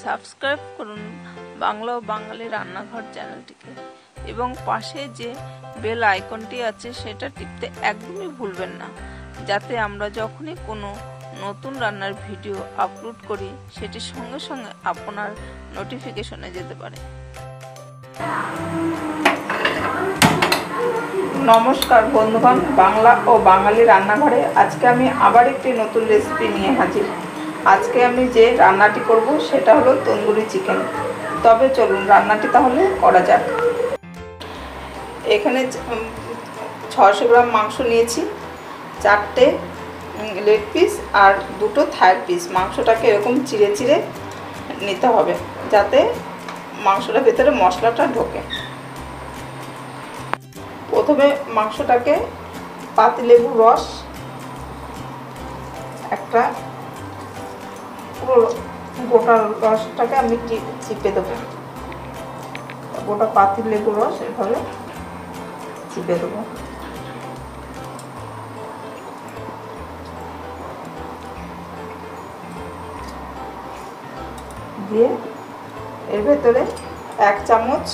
Subscribe করুন বাংলা ও বাঙালি রান্নাঘর চ্যানেলটিকে এবং পাশে যে বেল আইকনটি আছে সেটা টিপতে একদমই ভুলবেন না, যাতে আমরা যখনই কোনো নতুন রান্নার ভিডিও আপলোড করি সেটি সঙ্গে সঙ্গে আপনার নোটিফিকেশনে যেতে পারে। নমস্কার বন্ধুগণ, বাংলা ও বাঙালি রান্নাঘরে আজকে আমি আবার একটি নতুন রেসিপি নিয়ে হাজির। আজকে আমি যে রান্নাটি করব সেটা হলো তন্দুরি চিকেন। তবে চলুন রান্নাটি তাহলে করা যাক। এখানে 600 গ্রাম মাংস নিয়েছি, 4টে লেগ পিস আর 2টো থাইয়ের পিস। মাংসটাকে এরকম চিড়ে চিড়ে নিতে হবে যাতে মাংসটার ভেতরে মশলাটা ঢোকে। প্রথমে মাংসটাকে পাতিলেবুর রস একটা পুরো গোটা রসটাকে আমি চিপে দেবো। গোটা পাতিলেবুর রস এভাবে চিপে দেবো। দিয়ে এর ভেতরে 1 চামচ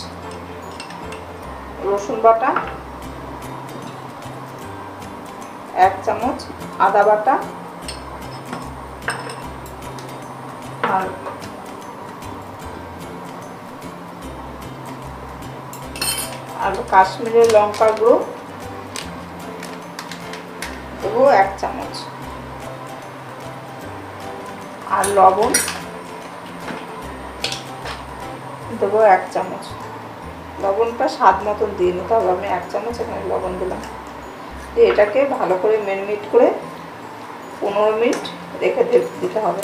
রসুন বাটা, 1 চামচ আদা বাটা আর কাশ্মীরি লঙ্কা গুঁড়ো দেবো 1 চামচ, আর লবণ দেবো 1 চামচ। লবণটা স্বাদ মতন দিয়ে নিতে হবে। আমি 1 চামচ এখানে লবণ দিলাম। দিয়ে এটাকে ভালো করে মেরিনেট করে 15 মিনিট রেখে দিতে হবে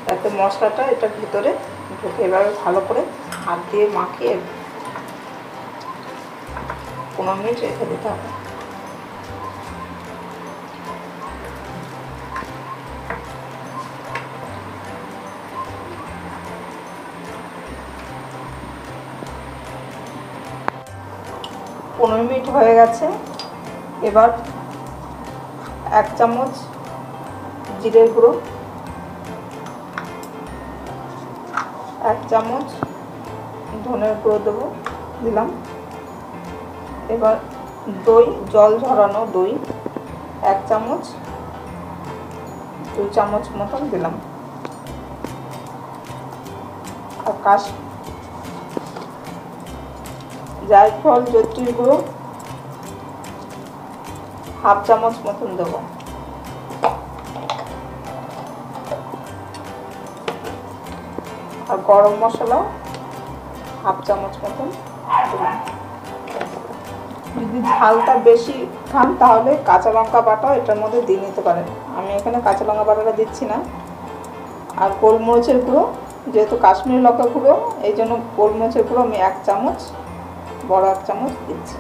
যাতে মশলাটা এটার ভিতরে ঢুকে। এভাবে ভালো করে হাত দিয়ে মাখিয়ে 15 মিনিট রেখে দিতে হবে। মিনিট হয়ে গেছে। এবার 1 চামচ জিরের গুঁড়ো, 1 চামচ ধনের গুঁড়ো দিলাম। এবার দই, জল ঝরানো দই 1 চামচ, 2 চামচ মতন দিলাম। আর জায়ফল জয়িত্রীর গুঁড়ো 1/2 চামচ মতন দেবো। আর গরম মশলা 1/2 চামচ মতন দিলাম। যদি ঝালটা বেশি খান তাহলে কাঁচা লঙ্কা বাটা এটার মধ্যে দিয়ে নিতে পারেন। আমি এখানে কাঁচা লঙ্কা বাটাটা দিচ্ছি না। আর গোলমরিচের গুঁড়ো, যেহেতু কাশ্মীরি লঙ্কা গুঁড়ো এই জন্য গোলমরিচের গুঁড়ো আমি 1 চামচ, বড় 1 চামচ দিচ্ছি।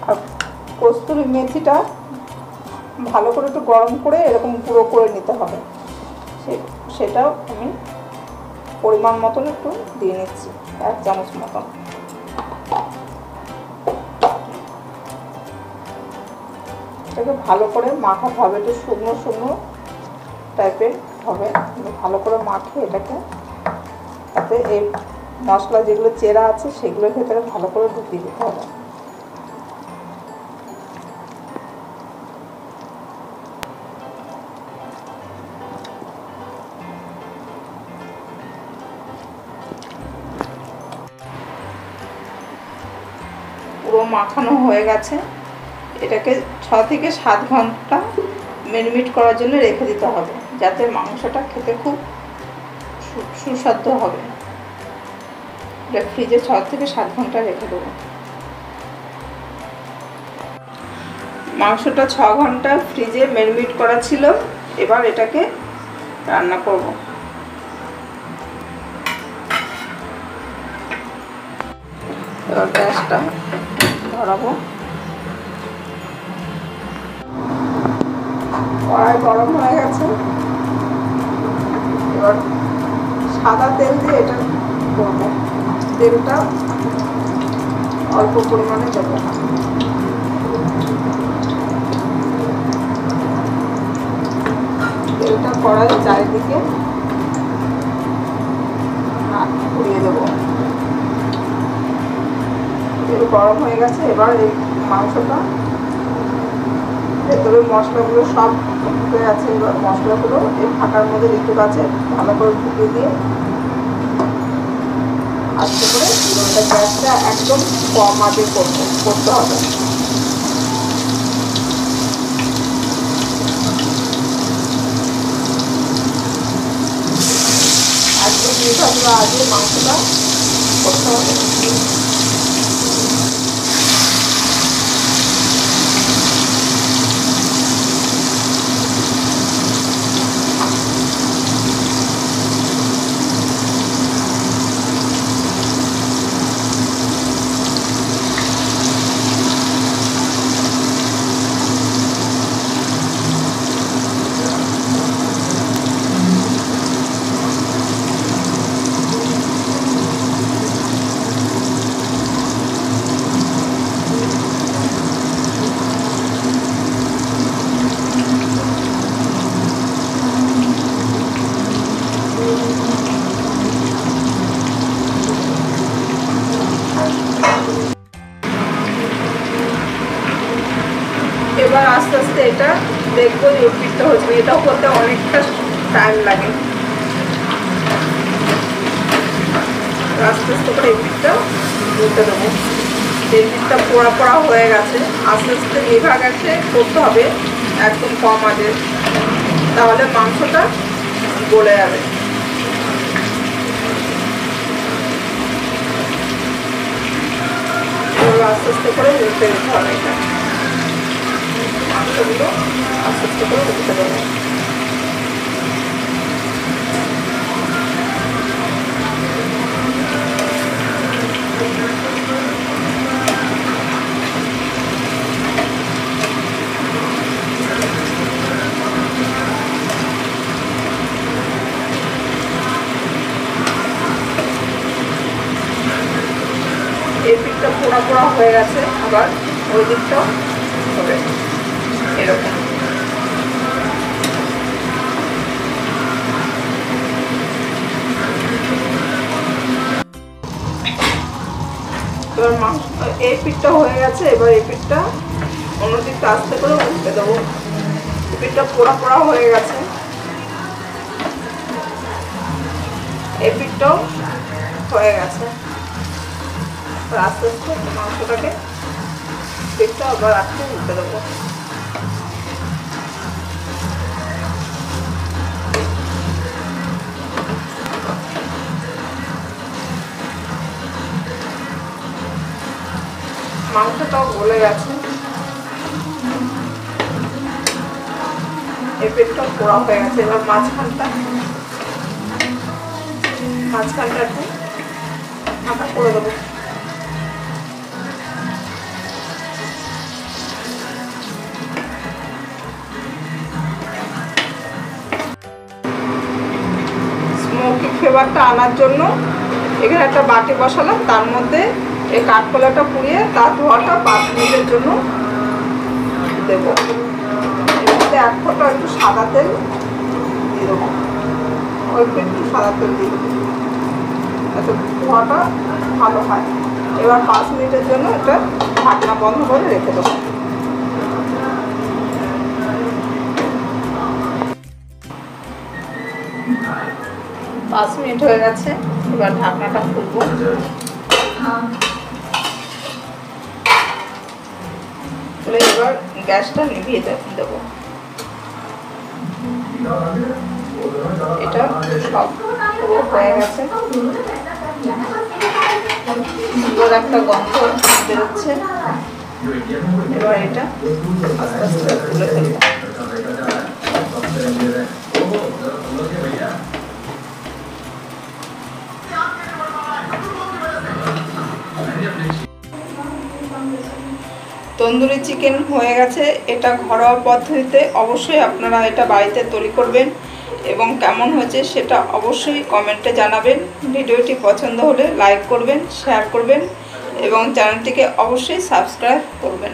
আর কস্তুরি মেথিটা ভালো করে একটু গরম করে এরকম গুঁড়ো করে নিতে হবে। সেটাও আমি পরিমাণ মতন একটু দিয়ে নিচ্ছি, 1 চামচ মতন। এটাকে ভালো করে মাখাতে হবে, একটু শুকনো শুকনো টাইপের হবে। ভালো করে মাখিয়ে এটাকে তাতে এই মশলা যেগুলো চেরা আছে সেগুলোর ভেতরে ভালো করে ঢুকিয়ে দিতে হবে। পুরো মাখানো হয়ে গেছে। এটাকে 6 থেকে 7 ঘন্টা মেরিনেট করার জন্য রেখে দিতে হবে যাতে মাংসটা খেতে খুব সুস্বাদু হবে। এটা ফ্রিজে 6 থেকে 7 ঘন্টা রেখে দেবো। মাংসটা 6 ঘন্টা ফ্রিজে মেরিনেট করা ছিল। এবার এটাকে রান্না করব। এবার গ্যাসটা ধরাবো। কড়াই গরম হয়ে গেছে। এবার সাদা তেল দিয়ে এটা করবো। তেলটা অল্প পরিমাণে দেবো। কড়াই চারিদিকে ঘুরিয়ে দেবো। তেল গরম হয়ে গেছে। এবার এই মাংসটা ভেতরে মশলাগুলো সব হয়ে আছে। এবার মশলাগুলো এই ফাঁকার মধ্যে রেখে কাছে ভালো করে ঢুকিয়ে দিয়ে আস্তে করে এটা গ্যাসটা একদম কম আঁচে করতে হবে। একদম নিভাবে আগে মাংসটা করতে হবে। এবার আস্তে আস্তে এটা দেখবো যে পিঠটা হচ্ছে। এটাও করতে অনেকটা টাইম লাগে। আস্তে আস্তে করে এই পিঠটা উল্টে দেবো। এই পিঠটা পোড়া পোড়া হয়ে গেছে। আস্তে আস্তে নিভা গ্যাসে করতে হবে একদম কম আঁচে, তাহলে মাংসটা গলে যাবে। আস্তে আস্তে করে উল্টে দিতে হবে। এটা মাংসগুলো আস্তে আস্তে করে উল্টে দেবো। এই পিঠটা পোড়া পোড়া হয়ে গেছে। আবার ওই দিকটাও হবে এরকম। এবার মাংস এই পিঠটা হয়ে গেছে। এবার এই পিঠটা অন্য দিকটা আস্তে করে উল্টে দেবো। এই পিঠটা পোড়া পোড়া হয়ে গেছে। এই পিঠটাও হয়ে গেছে। আস্তে আস্তে মাংসটাকে পিঠটা আবার আস্তে উল্টে দেবো। মাংসটাও গলে গেছে। এই পিঠটা পোড়া হয়ে গেছে। এবার মাঝখানটা একটু ফাঁকা করে দেবো। স্মোকি ফ্লেভারটা আনার জন্য এখানে একটা বাটি বসালাম। তার মধ্যে এই কাঠকলাটা পুড়িয়ে তার ধোয়াটা 5 মিনিটের জন্য দেবো। এর মধ্যে এক ফোঁটা একটু সাদা তেল দিয়ে দেবো। অল্প একটু সাদা তেল দিয়ে দেবো, যাতে ধোয়াটা ভালো হয়। এবার 5 মিনিটের জন্য এটা ঢাকনা বন্ধ করে রেখে দেবো। পাঁচ মিনিট হয়ে গেছে। এবার ঢাকনাটা খুলবো। খুলে এবার গ্যাসটা নিভিয়ে দেবো। এটা সব পুরো হয়ে গেছে। সুন্দর একটা গন্ধ বেরোচ্ছে। এবার এটা আস্তে আস্তে তুলে ফেলবো। তন্দুরি চিকেন হয়ে গেছে। এটা ঘরোয়া পদ্ধতিতে। অবশ্যই আপনারা এটা বাড়িতে তৈরি করবেন এবং কেমন হয়েছে সেটা অবশ্যই কমেন্টে জানাবেন। ভিডিওটি পছন্দ হলে লাইক করবেন, শেয়ার করবেন এবং চ্যানেলটিকে অবশ্যই সাবস্ক্রাইব করবেন।